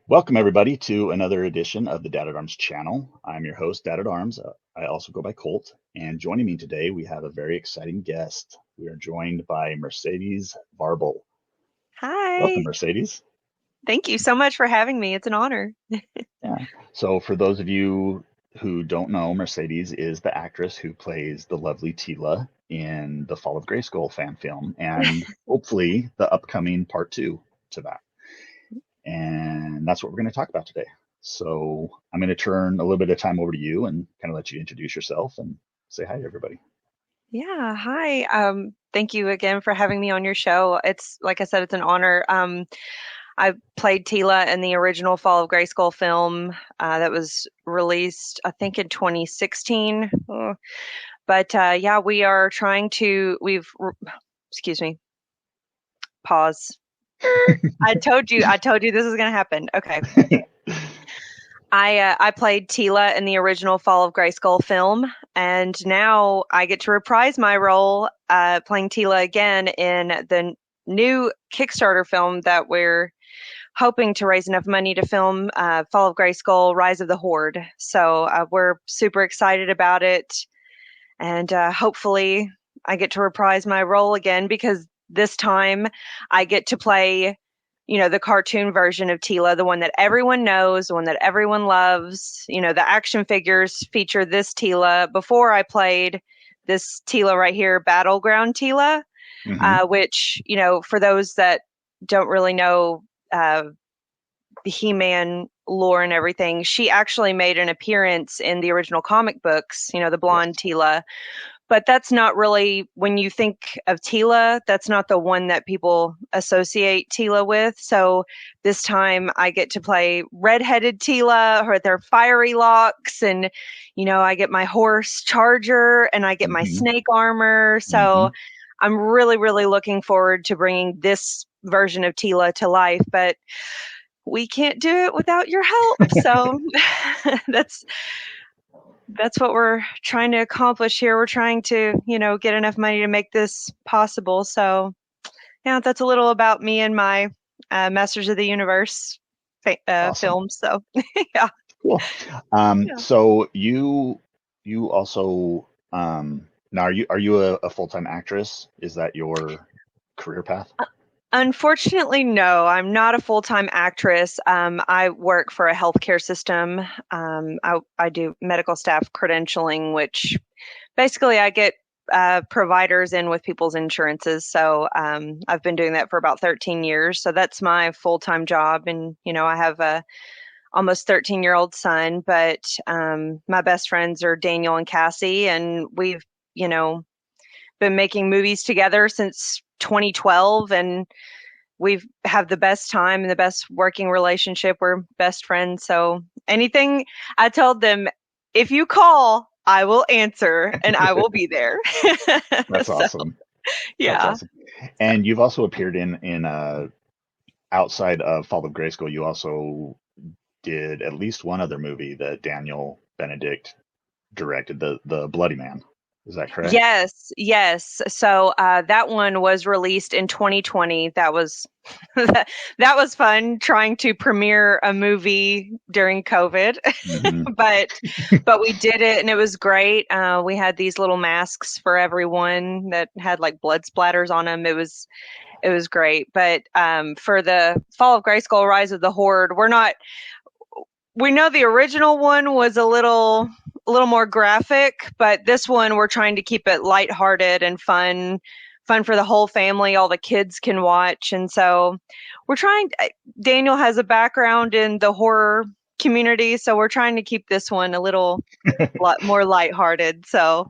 Welcome, everybody, to another edition of the Dad at Arms channel. I'm your host, Dad at Arms. I also go by Colt. And joining me today, we have a very exciting guest. We are joined by Mercedez Varble. Welcome, Hi. Mercedez. Thank you so much for having me. It's an honor. Yeah. So, for those of you who don't know, Mercedez is the actress who plays the lovely Teela in the Fall of Grayskull fan film, and hopefully the upcoming part two to that. And that's what we're going to talk about today. So I'm going to turn a little bit of time over to you and kind of let you introduce yourself and say hi to everybody. Yeah, hi. Thank you again for having me on your show. It's like I said, it's an honor. I played Teela in the original Fall of Grayskull film that was released, I think, in 2016. But yeah, we are trying to. Excuse me, pause. I told you this is gonna happen. Okay. I played Teela in the original Fall of Grayskull film, and now I get to reprise my role playing Teela again in the new Kickstarter film that we're hoping to raise enough money to film Fall of Grayskull: Rise of the Horde. So we're super excited about it, and hopefully I get to reprise my role again because this time I get to play, the cartoon version of Teela, the one that everyone knows, the one that everyone loves. The action figures feature this Teela. Before I played this Teela right here, Battleground Teela, Hmm. which, for those that don't really know the He-Man lore and everything, she actually made an appearance in the original comic books, the Yes. blonde Teela. But that's not really, when you think of Teela, that's not the one that people associate Teela with. So this time I get to play redheaded Teela with her fiery locks, and I get my horse Charger, and I get my Hmm. snake armor. So Hmm. I'm really, really looking forward to bringing this version of Teela to life. But we can't do it without your help. So that's that's what we're trying to accomplish here. We're trying to, get enough money to make this possible. So, yeah, that's a little about me and my Masters of the Universe Awesome. film. So, yeah, Cool. yeah. So you also now are you a full-time actress? Is that your career path? Unfortunately, no, I'm not a full-time actress. I work for a healthcare system. I do medical staff credentialing, which basically I get providers in with people's insurances. So I've been doing that for about 13 years. So that's my full-time job. And, I have a almost 13-year-old son, but my best friends are Daniel and Cassie, and we've, you know, been making movies together since 2012, and we've have the best time and the best working relationship. We're best friends. So anything I told them, if you call, I will answer and I will be there. That's So awesome. That's yeah. awesome. And you've also appeared in outside of Fall of Grayskull, you also did at least one other movie that Daniel Benedict directed, the Bloody Man. Is that correct? Yes, yes. So that one was released in 2020. That was that was fun trying to premiere a movie during COVID, Hmm. but we did it and it was great. We had these little masks for everyone that had like blood splatters on them. It was great. But for the Fall of Grayskull: Rise of the Horde, we know the original one was a little more graphic, but this one we're trying to keep it lighthearted and fun for the whole family. All the kids can watch, and so we're trying. Daniel has a background in the horror community, so we're trying to keep this one a little lot more lighthearted. So,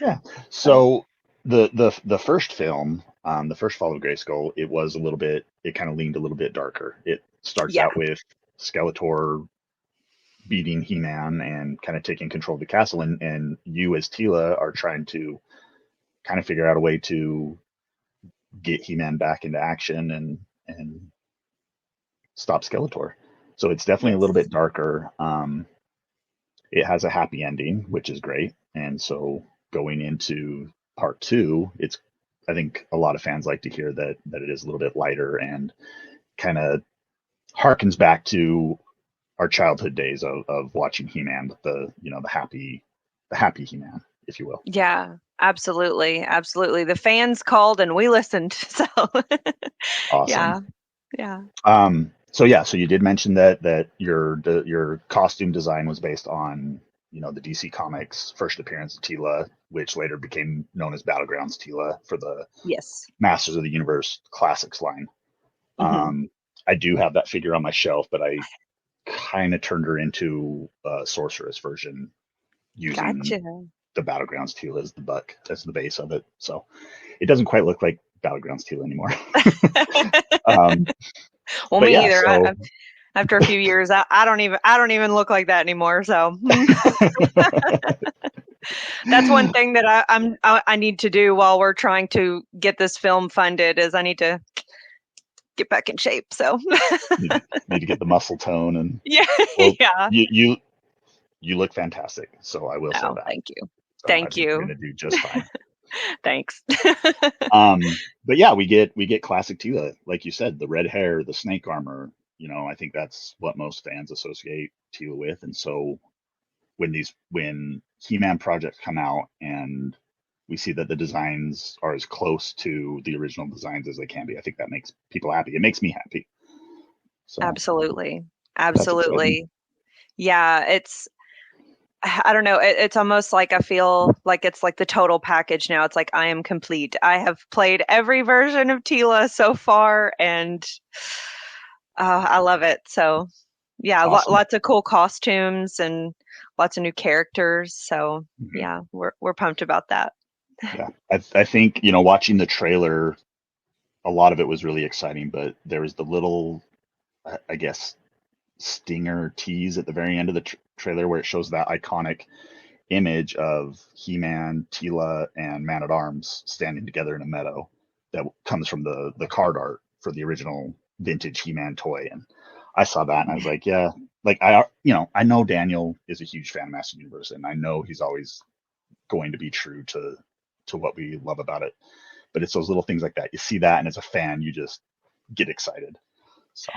Yeah. uh, So the first film, the first Fall of Grayskull, it was a little bit, it kind of leaned a little bit darker. It starts yeah, out with Skeletor beating He-Man and kind of taking control of the castle, and you as Teela are trying to kind of figure out a way to get He-Man back into action and stop Skeletor. So it's definitely a little yes, bit darker. It has a happy ending, which is great. And so going into part two, it's I think a lot of fans like to hear that it is a little bit lighter and kind of harkens back to our childhood days of watching He-Man with the happy He-Man, if you will. Yeah, absolutely. Absolutely. The fans called and we listened. So, Awesome. yeah. Yeah. So yeah, so you did mention that your costume design was based on the DC Comics first appearance of Teela, which later became known as Battlegrounds Teela for the Yes. Masters of the Universe Classics line. Hmm. Um, I do have that figure on my shelf, but I kind of turned her into a sorceress version using Gotcha. the Battlegrounds Teela as the buck, as the base of it. So it doesn't quite look like Battlegrounds Teela anymore. um, Well, but me yeah, either. so After a few years, I don't even look like that anymore. So that's one thing that I need to do while we're trying to get this film funded is I need to get back in shape. So need to get the muscle tone and yeah, well, yeah. you look fantastic. So I will say Oh, that. thank you. So I Thank think you're you. gonna do just fine. Thanks. But yeah, we get classic Tila, like you said, the red hair, the snake armor. I think that's what most fans associate Tila with. And so when He-Man projects come out and we see that the designs are as close to the original designs as they can be, I think that makes people happy. It makes me happy. So Absolutely. that's exciting. Absolutely. Yeah, I don't know. It's almost like I feel like it's like the total package now. It's like I am complete. I have played every version of Tila so far, and I love it. So, yeah, Awesome. lots of cool costumes and lots of new characters. So, Mhm. yeah, we're pumped about that. Yeah, I think watching the trailer, a lot of it was really exciting, but there was the little, I guess, stinger tease at the very end of the trailer where it shows that iconic image of He-Man, Teela, and Man at Arms standing together in a meadow that comes from the card art for the original vintage He-Man toy. And I saw that and I was like, yeah, like I know Daniel is a huge fan of Master Universe, and I know he's always going to be true to what we love about it. But it's those little things like that. You see that, and as a fan, you just get excited. So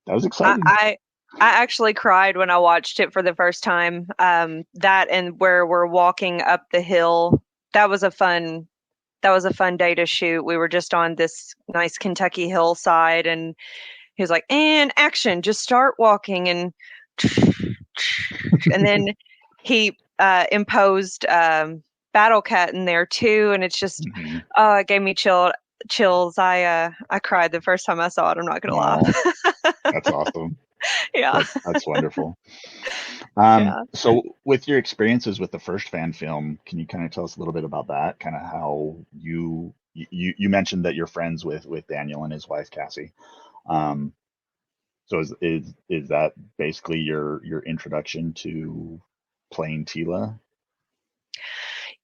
that was I, exciting. I I actually cried when I watched it for the first time. That and where we're walking up the hill. That was a fun that was a fun day to shoot. We were just on this nice Kentucky hillside, and he was like, "And action, just start walking." And then he imposed Battle Cat in there too, and it's just, Mm-hmm. it gave me chills. I cried the first time I saw it. I'm not gonna lie. Oh, that's awesome. Yeah, That's wonderful. yeah. So with your experiences with the first fan film, can you kind of tell us a little bit about that? Kind of how you mentioned that you're friends with Daniel and his wife Cassie. Um, so is that basically your introduction to playing Tila?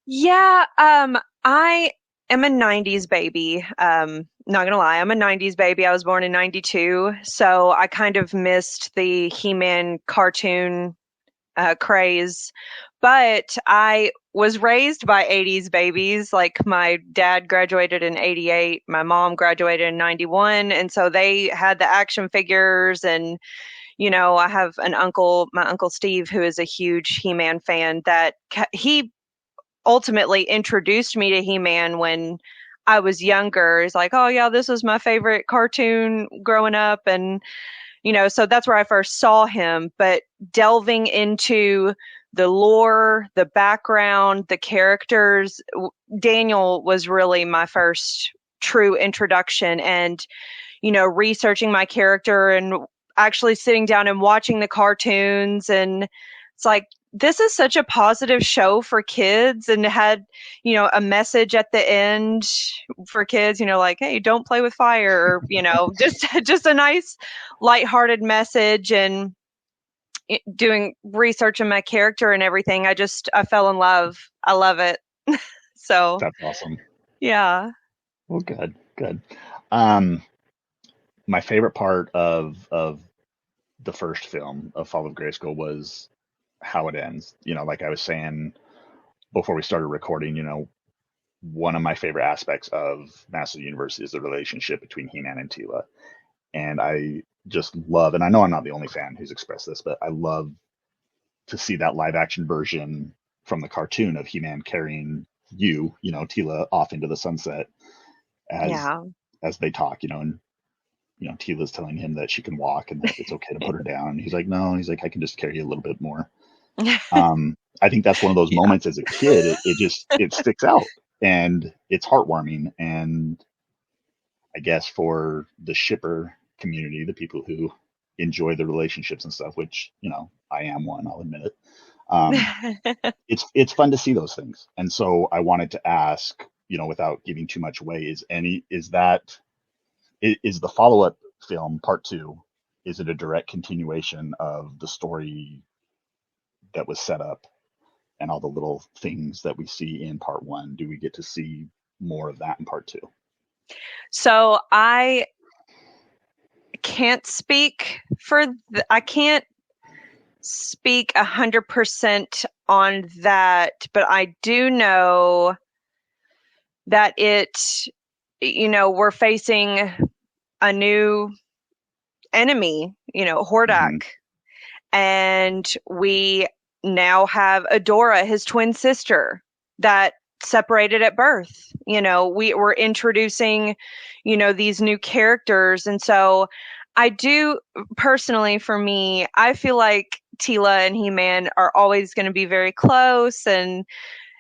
Yeah, I am a 90s baby. Not gonna lie, I'm a 90s baby. I was born in 92, so I kind of missed the He-Man cartoon craze. But I was raised by 80s babies. Like my dad graduated in 88, my mom graduated in 91, and so they had the action figures. And I have an uncle, my uncle Steve, who is a huge He-Man fan, that he ultimately introduced me to He-Man when I was younger. It's like, oh yeah, this was my favorite cartoon growing up, and so that's where I first saw him. But delving into the lore, the background, the characters, Daniel was really my first true introduction. And researching my character and actually sitting down and watching the cartoons, and it's like, this is such a positive show for kids, and it had a message at the end for kids, like, hey, don't play with fire, or just a nice lighthearted message. And doing research in my character and everything, I fell in love. I love it. So That's awesome. yeah. Well, good, good. Um, my favorite part of the first film of Fall of Grayskull was how it ends. Like I was saying before we started recording, one of my favorite aspects of Master Universe is the relationship between He-Man and Teela. And just love, and I know I'm not the only fan who's expressed this, but I love to see that live action version from the cartoon of He-Man carrying Teela off into the sunset as Yeah. they talk, and Teela's telling him that she can walk and that it's okay to put her down. He's like, no, he's like, I can just carry you a little bit more. I think that's one of those Yeah. moments as a kid. It sticks out and it's heartwarming. And I guess for the shipper community, the people who enjoy the relationships and stuff, which I am one, I'll admit it. Um, it's fun to see those things. And so I wanted to ask, without giving too much away, is the follow up film part two? Is it a direct continuation of the story that was set up and all the little things that we see in part one? Do we get to see more of that in part two? So I can't speak I can't speak 100% on that, but I do know that we're facing a new enemy, Mm-hmm. Hordak, and we now have Adora, his twin sister, that separated at birth. We're introducing, these new characters. And so I do personally, for me, I feel like Teela and He-Man are always going to be very close. And,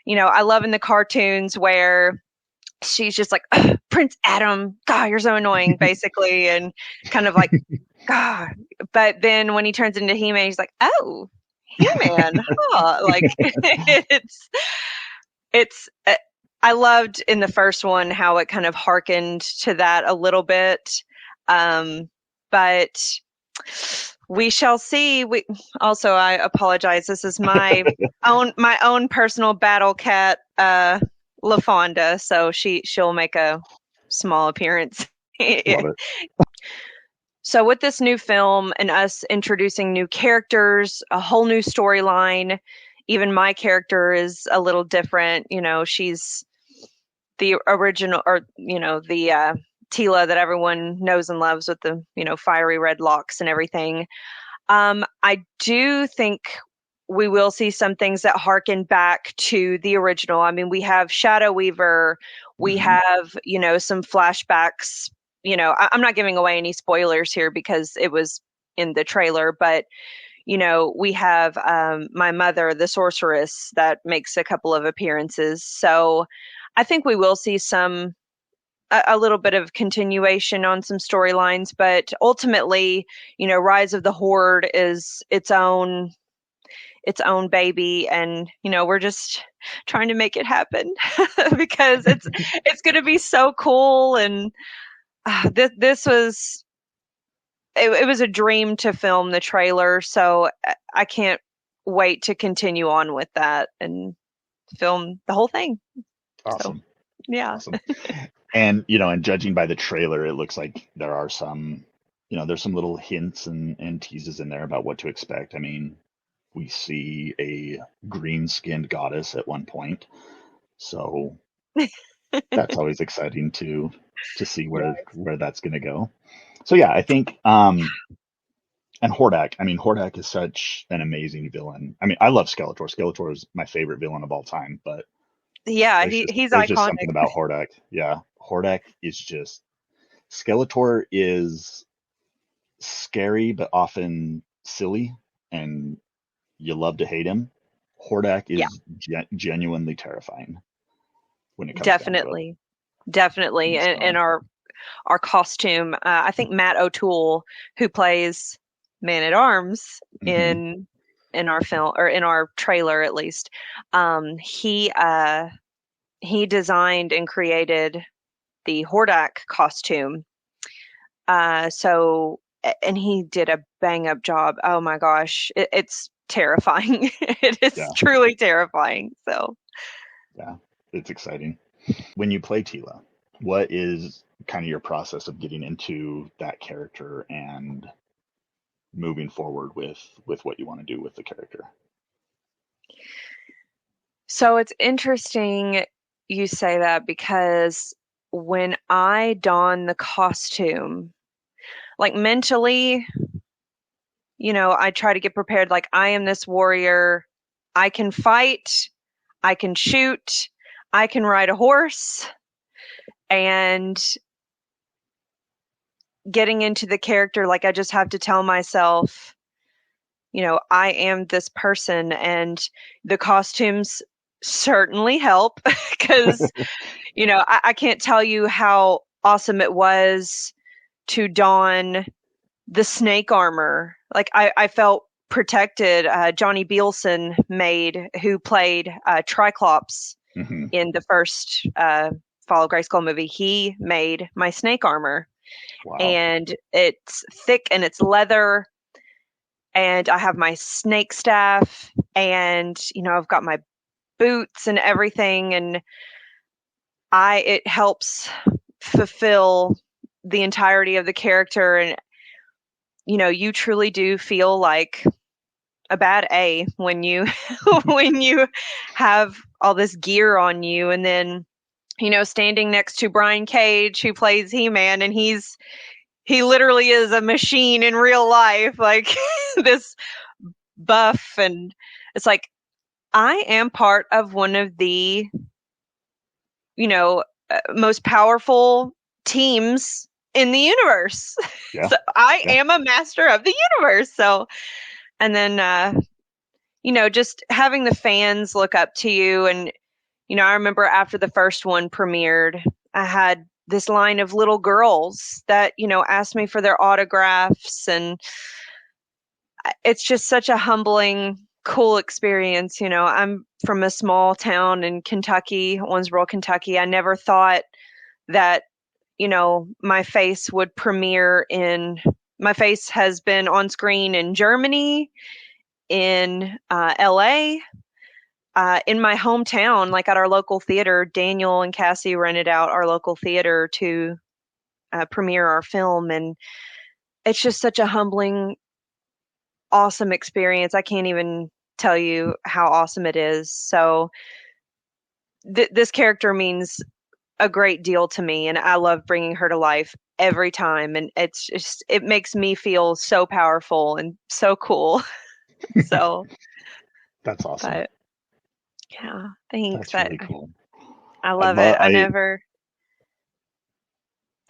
I love in the cartoons where she's just like, Prince Adam, God, you're so annoying, basically. And kind of like, God. But then when he turns into He-Man, he's like, oh, He-Man, huh? Like it's I loved in the first one how it kind of harkened to that a little bit. But we shall see. I apologize. This is my own personal battle cat, LaFonda, so she'll make a small appearance. Love it. So with this new film and us introducing new characters, a whole new storyline, even my character is a little different. She's the original, or the Teela that everyone knows and loves with the fiery red locks and everything. I do think we will see some things that harken back to the original. I mean, we have Shadow Weaver, we Mm-hmm. have some flashbacks. I'm not giving away any spoilers here because it was in the trailer, but we have my mother, the sorceress, that makes a couple of appearances. So I think we will see a little bit of continuation on some storylines, but ultimately, Rise of the Horde is its own baby, and we're just trying to make it happen because it's going to be so cool. And this was it was a dream to film the trailer, so I can't wait to continue on with that and film the whole thing. So Awesome. yeah. Awesome. And judging by the trailer, it looks like there are there's some little hints and teases in there about what to expect. I mean, we see a green skinned goddess at one point. So that's always exciting to see where that's gonna go. So yeah, I think and Hordak. I mean, Hordak is such an amazing villain. I mean, I love Skeletor. Skeletor is my favorite villain of all time, but Yeah, there's just he's there's just iconic. something about Hordak. Yeah, Hordak is just Skeletor is scary but often silly, and you love to hate him. Hordak Yeah, is genuinely terrifying when it comes down to it. definitely. Definitely. And And so, our costume, I think Matt O'Toole, who plays Man at Arms mhm, in our film, or in our trailer at least, he designed and created the Hordak costume. And he did a bang up job. Oh my gosh, it's terrifying. It is yeah, truly terrifying. So yeah, it's exciting. When you play Tila, what is kind of your process of getting into that character and moving forward with what you want to do with the character? So it's interesting you say that, because when I don the costume, like mentally, I try to get prepared. Like, I am this warrior. I can fight, I can shoot, I can ride a horse. And getting into the character, like, I just have to tell myself, I am this person. And the costumes certainly help because, I can't tell you how awesome it was to don the snake armor. Like, I felt protected. Johnny Bielson who played Triclops Hmm. in the first Fall of Grayskull movie, he made my snake armor. Wow. And it's thick and it's leather. And I have my snake staff. And, I've got my boots and everything. And it helps fulfill the entirety of the character. And, you truly do feel like a bad A when you when you have all this gear on you. And then, standing next to Brian Cage, who plays He-Man, and he literally is a machine in real life, like this buff. And it's like, I am part of one of the, most powerful teams in the universe. Yeah. So I Yeah. am a master of the universe. So, and then, just having the fans look up to you. And, I remember after the first one premiered, I had this line of little girls that, asked me for their autographs. And it's just such a humbling, cool experience. I'm from a small town in Kentucky, Owensboro, Kentucky. I never thought that, my face has been on screen in Germany, in LA, in my hometown, like at our local theater. Daniel and Cassie rented out our local theater to premiere our film. And it's just such a humbling, awesome experience. I can't even tell you how awesome it is. So this character means a great deal to me, and I love bringing her to life every time. And it makes me feel so powerful and so cool. So, That's awesome. but yeah, thanks. That's really cool. I I love love it. I I never.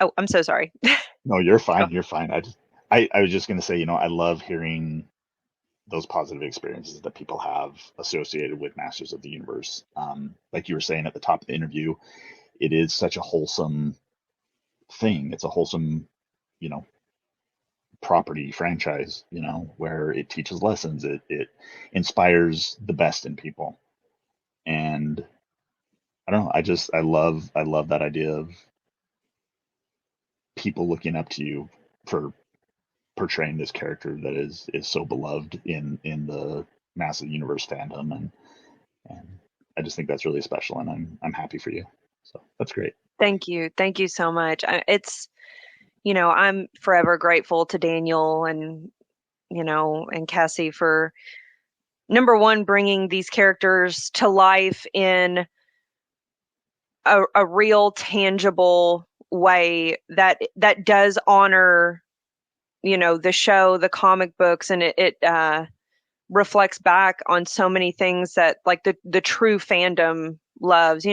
Oh, I'm so sorry. No, you're Go. fine. You're fine. I was just gonna say, I love hearing those positive experiences that people have associated with Masters of the Universe. Like you were saying at the top of the interview, it is such a wholesome thing. It's a wholesome, you know, property franchise, where it teaches lessons, it inspires the best in people. And I don't know, I love that idea of people looking up to you for portraying this character that is so beloved in the massive universe fandom, and I just think that's really special, and I'm happy for you. So that's great. Thank you. Thank you so much. I'm forever grateful to Daniel and Cassie for number one, bringing these characters to life in a real tangible way that does honor, the show, the comic books. And it reflects back on so many things that, like, the true fandom loves.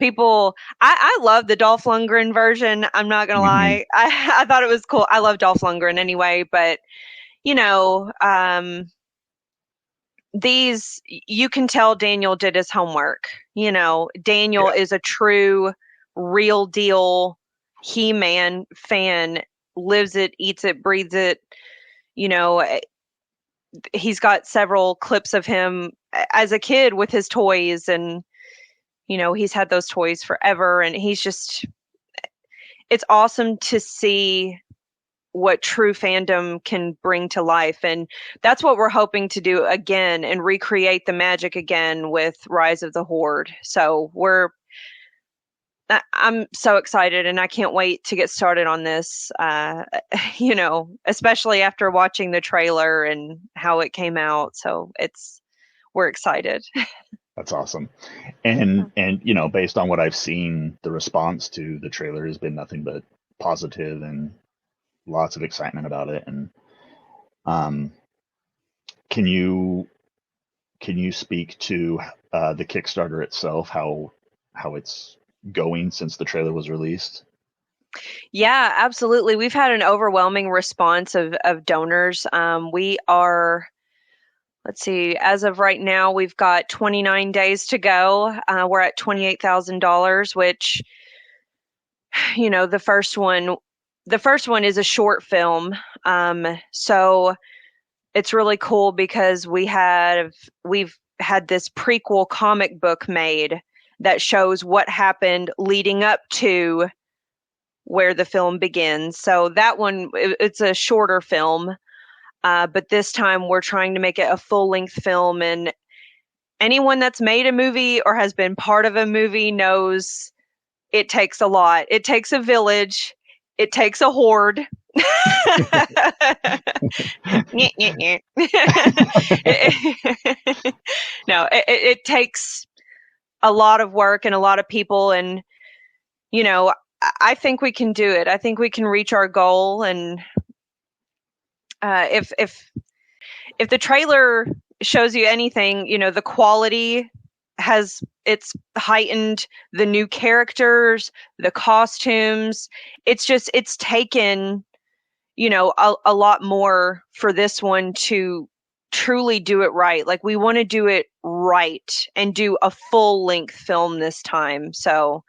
People, I love the Dolph Lundgren version. I'm not gonna Hmm. lie. I thought it was cool. I love Dolph Lundgren anyway. But you know these, you can tell Daniel did his homework. Daniel Yeah. is a true, real deal He-Man fan, lives it, eats it, breathes it. You know, he's got several clips of him as a kid with his toys, and he's had those toys forever. And it's awesome to see what true fandom can bring to life. And that's what we're hoping to do again and recreate the magic again with Rise of the Horde. So I'm so excited, and I can't wait to get started on this. Especially after watching the trailer and how it came out. So we're excited. That's awesome. And based on what I've seen, the response to the trailer has been nothing but positive and lots of excitement about it. And um, can you speak to the Kickstarter itself, how it's going since the trailer was released? Yeah, absolutely. We've had an overwhelming response of donors. We are, let's see, as of right now, we've got 29 days to go. We're at $28,000, which, the first one is a short film. So it's really cool because we've had this prequel comic book made that shows what happened leading up to where the film begins. So that one, it's a shorter film, but this time we're trying to make it a full-length film. And anyone that's made a movie or has been part of a movie knows it takes a lot. It takes a village. It takes a horde. No, it takes a lot of work and a lot of people, and I think we can do it. I think we can reach our goal. And if the trailer shows you anything, the quality it's heightened, the new characters, the costumes. It's taken, a lot more for this one to truly do it right. Like, we want to do it right and do a full length film this time. So,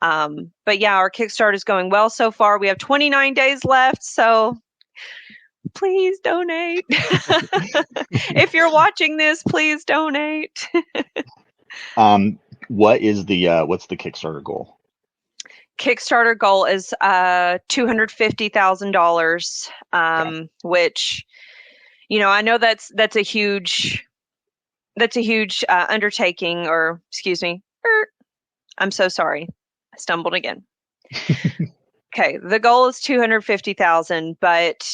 but yeah, our Kickstarter is going well so far. We have 29 days left, so please donate. If you're watching this, please donate. What's the Kickstarter goal? Kickstarter goal is $250,000, Okay. which, I know that's a huge undertaking. Or excuse me, I'm so sorry, I stumbled again. Okay, the goal is 250,000, but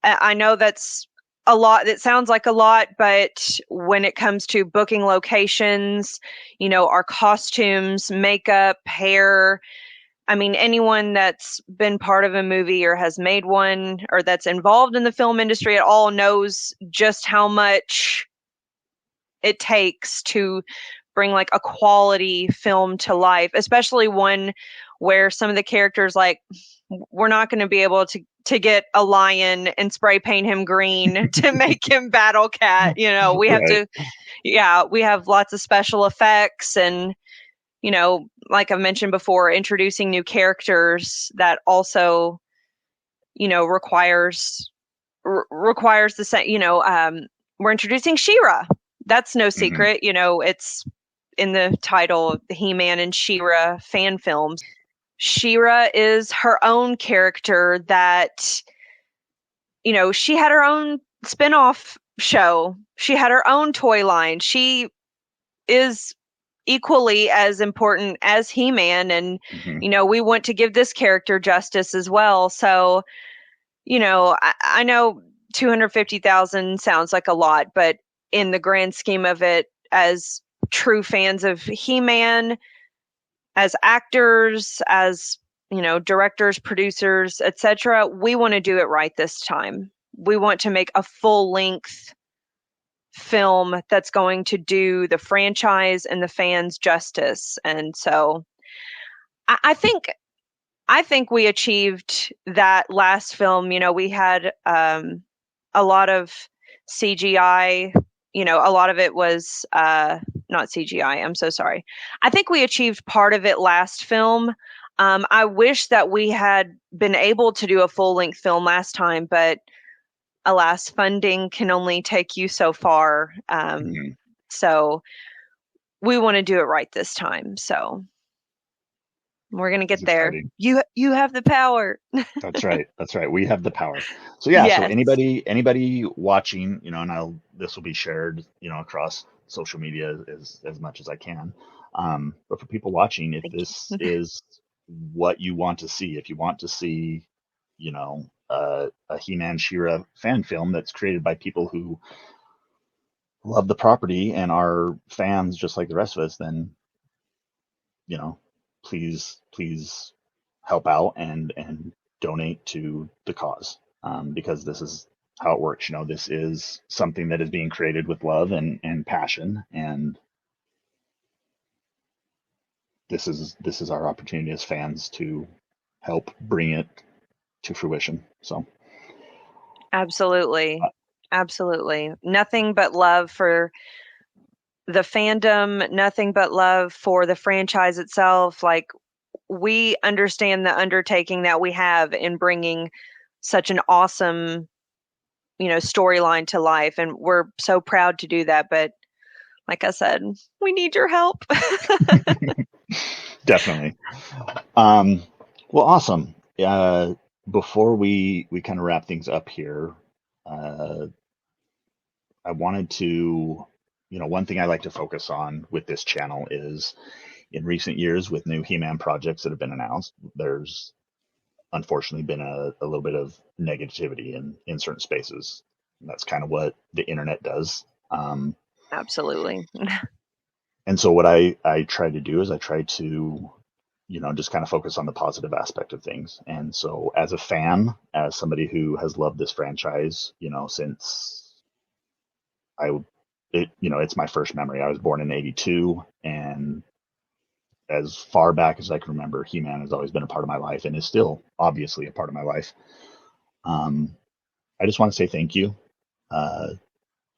I know that's a lot. That sounds like a lot, but when it comes to booking locations, our costumes, makeup, hair, I mean, anyone that's been part of a movie or has made one or that's involved in the film industry at all knows just how much it takes to bring like a quality film to life, especially one where some of the characters, like, we're not going to be able to get a lion and spray paint him green to make him Battle Cat. We have Right. to, yeah, we have lots of special effects. And like I mentioned before, introducing new characters that also, requires the same. We're introducing She-Ra. That's no Hmm. secret. It's in the title of the He-Man and She-Ra fan films. She-Ra is her own character that, she had her own spin-off show. She had her own toy line. She is equally as important as He-Man, and Hmm. we want to give this character justice as well. So, I know 250,000 sounds like a lot, but in the grand scheme of it, as true fans of He-Man, as actors, as directors, producers, etc., we want to do it right this time. We want to make a full length film that's going to do the franchise and the fans justice. And so I think we achieved that last film. We had a lot of CGI. A lot of it was not CGI. I'm so sorry. I think we achieved part of it last film. I wish that we had been able to do a full length film last time, but alas, funding can only take you so far. Hmm. So we want to do it right this time. So we're gonna It's get there. exciting. You have the power. That's right. That's right. We have the power. So yeah, so Yes. anybody watching, and this will be shared, across social media as much as I can. But for people watching, if Thank this you. is what you want to see, if you want to see, a He-Man She-Ra fan film that's created by people who love the property and are fans just like the rest of us, then, you know, please help out and donate to the cause, because this is how it works. This is something that is being created with love and passion, and this is our opportunity as fans to help bring it to fruition. So Absolutely. Absolutely. Nothing but love for the fandom, nothing but love for the franchise itself. Like, we understand the undertaking that we have in bringing such an awesome, storyline to life, and we're so proud to do that. But like I said, we need your help. definitely. Um, well, awesome. Before we kind of wrap things up here, uh, I wanted to, one thing I like to focus on with this channel is in recent years with new He-Man projects that have been announced, there's unfortunately been a little bit of negativity in certain spaces. And that's kind of what the internet does. Absolutely. And so what I try to do is I try to, just kind of focus on the positive aspect of things. And so as a fan, as somebody who has loved this franchise, since I, it's my first memory. I was born in '82, and as far back as I can remember, He-Man has always been a part of my life and is still obviously a part of my life. Um, I just want to say thank you uh,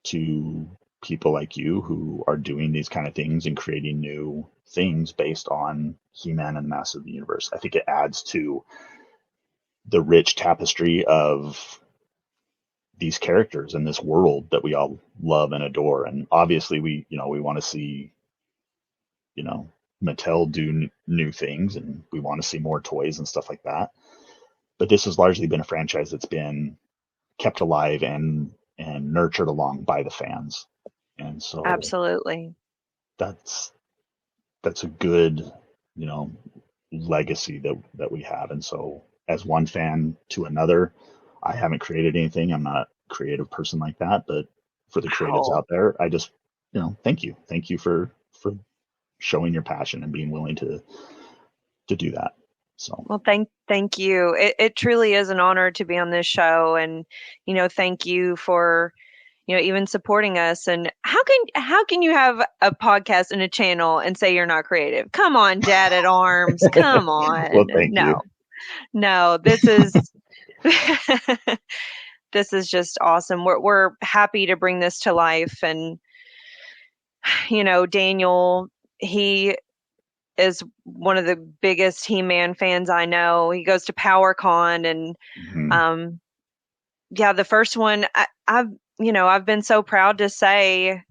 to people like you who are doing these kind of things and creating new things based on He-Man and the Masters of the Universe. I think it adds to the rich tapestry of these characters and this world that we all love and adore. And obviously, we want to see, you know, Mattel do new things, and we want to see more toys and stuff like that. But this has largely been a franchise that's been kept alive and nurtured along by the fans, and so Absolutely. that's that's a good, you know, legacy that we have. And so, as one fan to another, I haven't created anything. I'm not a creative person like that, but for the creatives Wow. out there, I just, thank you for showing your passion and being willing to do that. So Well, thank you. It truly is an honor to be on this show, and thank you for even supporting us. And how can you have a podcast and a channel and say you're not creative? Come on, Dad at Arms. Come on. well, thank you. No, no. This is this is just awesome. We're happy to bring this to life, and Daniel, he is one of the biggest He-Man fans I know. He goes to PowerCon, and Hmm. um yeah, the first one I've been so proud to say,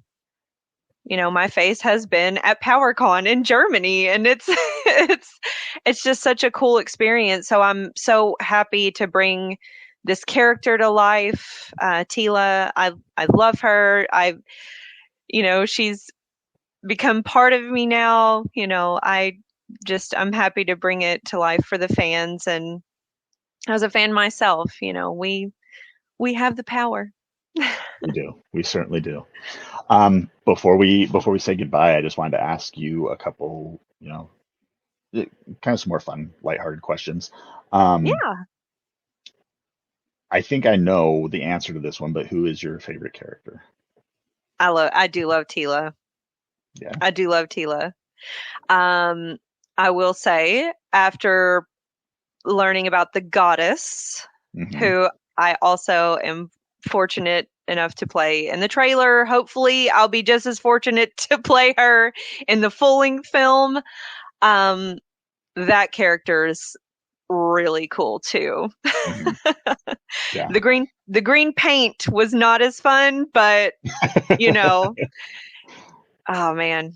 my face has been at PowerCon in Germany, and it's it's just such a cool experience. So I'm so happy to bring this character to life. Teela, I love her. She's become part of me now. I'm happy to bring it to life for the fans, and as a fan myself, we have the power. We do. We certainly do. Before we say goodbye, I just wanted to ask you a couple, kind of some more fun, lighthearted questions. Um, Yeah, I think I know the answer to this one, but who is your favorite character? I do love Teela. Yeah. I do love Teela. Um, I will say, after learning about the goddess, Hmm. who I also am fortunate enough to play in the trailer, hopefully I'll be just as fortunate to play her in the full-length film. Um, that character is really cool too. Hmm. Yeah. The green paint was not as fun, but you know, oh man,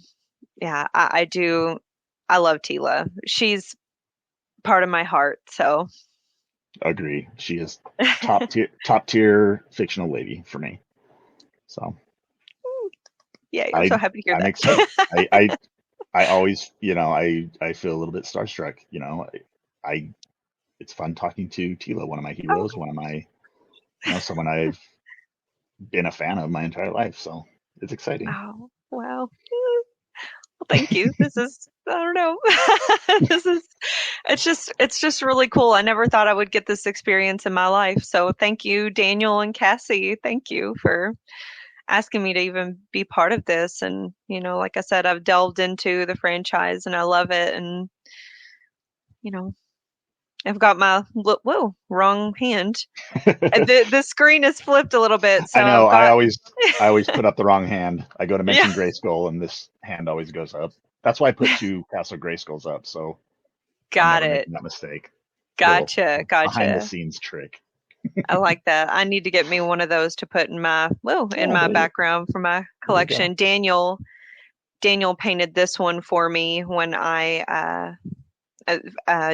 yeah, I do. I love Teela. She's part of my heart. So Agree. She is top tier fictional lady for me. So yay, I'm so I happy to hear I'm excited. that. I always, I feel a little bit starstruck. I it's fun talking to Tila, one of my Oh, heroes, one of my, someone I've been a fan of my entire life. So it's exciting. oh, wow. Well, thank you. This is, I don't know. This is It's just really cool. I never thought I would get this experience in my life. So thank you, Daniel and Cassie. Thank you for asking me to even be part of this. And, like I said, I've delved into the franchise and I love it. And, you know, I've got my, whoa, wrong hand. The screen is flipped a little bit. So I know. I've I got, always I always put up the wrong hand. I go to yeah, mention Grayskull, and this hand always goes up. That's why I put two Castle Grayskulls up, so I'm got never it. making that mistake. Little Gotcha. behind the Gotcha. scenes trick. I like that. I need to get me one of those to put in Oh, my background for my there you go. collection. Daniel painted this one for me when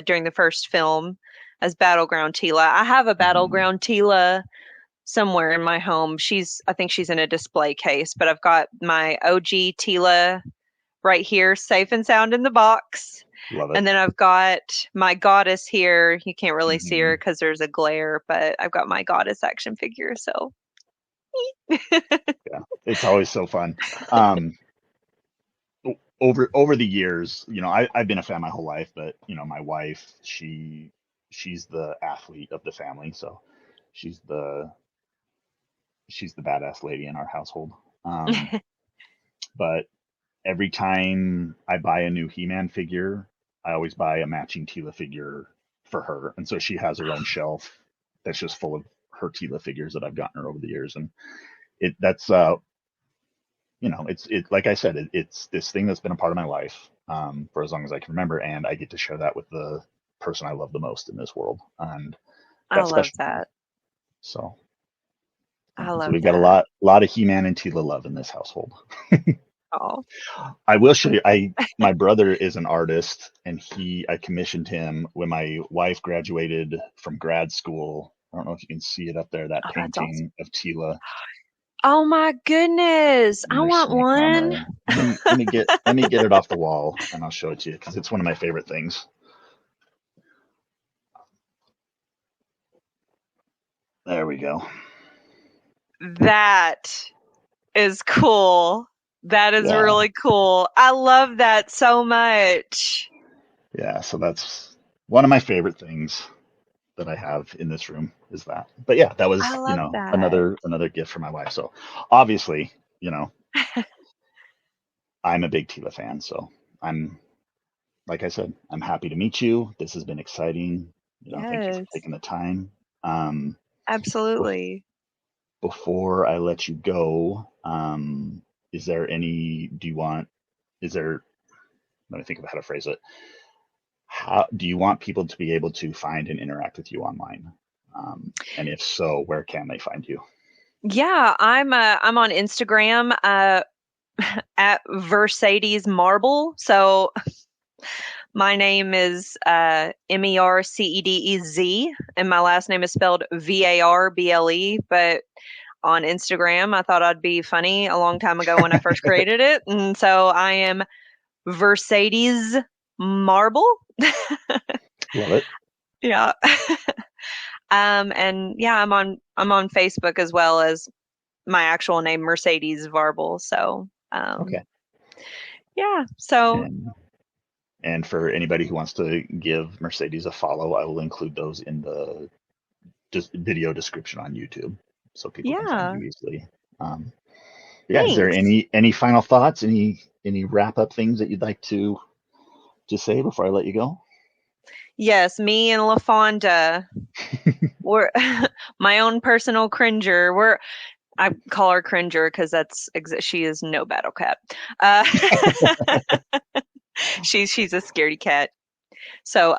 during the first film as Battleground Teela. I have a Mhm. Battleground Teela somewhere in my home. I think she's in a display case, but I've got my OG Teela right here, safe and sound in the box. Love it. And then I've got my goddess here. You can't really see her Hmm. because there's a glare, but I've got my goddess action figure. So, Yeah, it's always so fun. Um, over the years, I've been a fan my whole life, but my wife, she's the athlete of the family, so she's the she's the badass lady in our household. But every time I buy a new He-Man figure, I always buy a matching Teela figure for her, and so she has her own shelf that's just full of her Teela figures that I've gotten her over the years, and it that's it's like I said, it's this thing that's been a part of my life for as long as I can remember, and I get to share that with the person I love the most in this world, and I that's love special to me. that. So, I so love we've got a that. lot of He-Man and Teela love in this household. Oh, I will show you. My brother is an artist, and I commissioned him when my wife graduated from grad school. I don't know if you can see it up there. That oh, that's awesome. painting of Teela. Oh my goodness. Let I me want see my one. camera. Let me get it off the wall, and I'll show it to you because it's one of my favorite things. There we go. That is cool. That is Yeah, really cool. I love that so much. yeah. So that's one of my favorite things that I have in this room is that. But yeah, that I was love that. another gift from my wife. So obviously, you know, I'm a big Tila fan. So I'm like I said, I'm happy to meet you. This has been exciting. Thank you for Yes, taking the time. Um, bef- absolutely. Before I let you go, is there any? Do you want? Is there? Let me think of how to phrase it. How do you want people to be able to find and interact with you online? And if so, where can they find you? Yeah, I'm on Instagram at Mercedes Marble. So my name is Mercedez, and my last name is spelled Varble. But on Instagram, I thought I'd be funny a long time ago when I first created it, and so I am Mercedes Marble. Love it. Yeah. And yeah, I'm on Facebook as well as my actual name, Mercedes Varble. So Okay. yeah. So And for anybody who wants to give Mercedes a follow, I will include those in the video description on YouTube, so people can find yeah. you easily. Um, yeah. Is there Thanks. any final thoughts? Any wrap up things that you'd like to say before I let you go? Yes, me and LaFonda, we're my own personal cringer. I call her cringer because she is no battle cat. Uh, she's a scaredy cat. So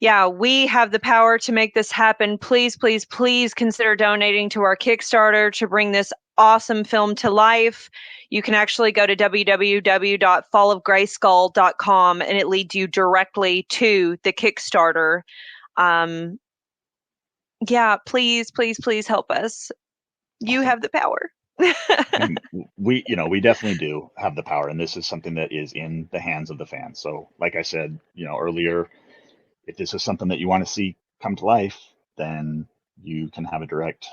yeah, we have the power to make this happen. Please, please, please consider donating to our Kickstarter to bring this awesome film to life. You can actually go to www.fallofgrayskull.com and it leads you directly to the Kickstarter. Um, yeah, please, please, please help us. You Awesome. have the power. And we definitely do have the power, and this is something that is in the hands of the fans. So, like I said, earlier, if this is something that you want to see come to life, then you can have a direct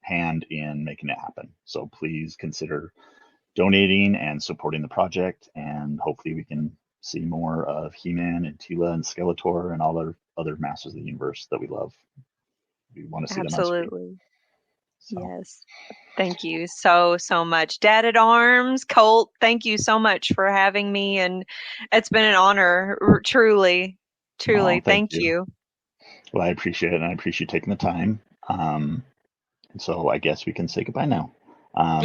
hand in making it happen. So please consider donating and supporting the project, and hopefully we can see more of He-Man and Teela and Skeletor and all our other Masters of the Universe that we love. We want to see them on screen. Absolutely. So, Yes. Thank you so, so much. Dad at Arms, Colt, thank you so much for having me. And it's been an honor, truly, oh, truly. thank Thank you. you. Well, I appreciate it, and I appreciate you taking the time. And so I guess we can say goodbye now. Um,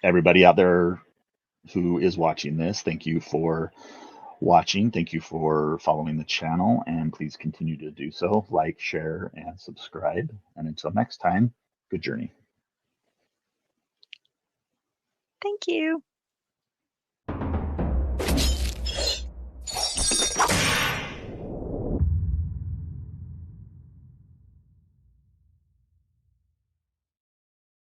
Everybody out there who is watching this, thank you for watching. Thank you for following the channel, and please continue to do so. Like, share, and subscribe. And until next time, good journey. Thank you.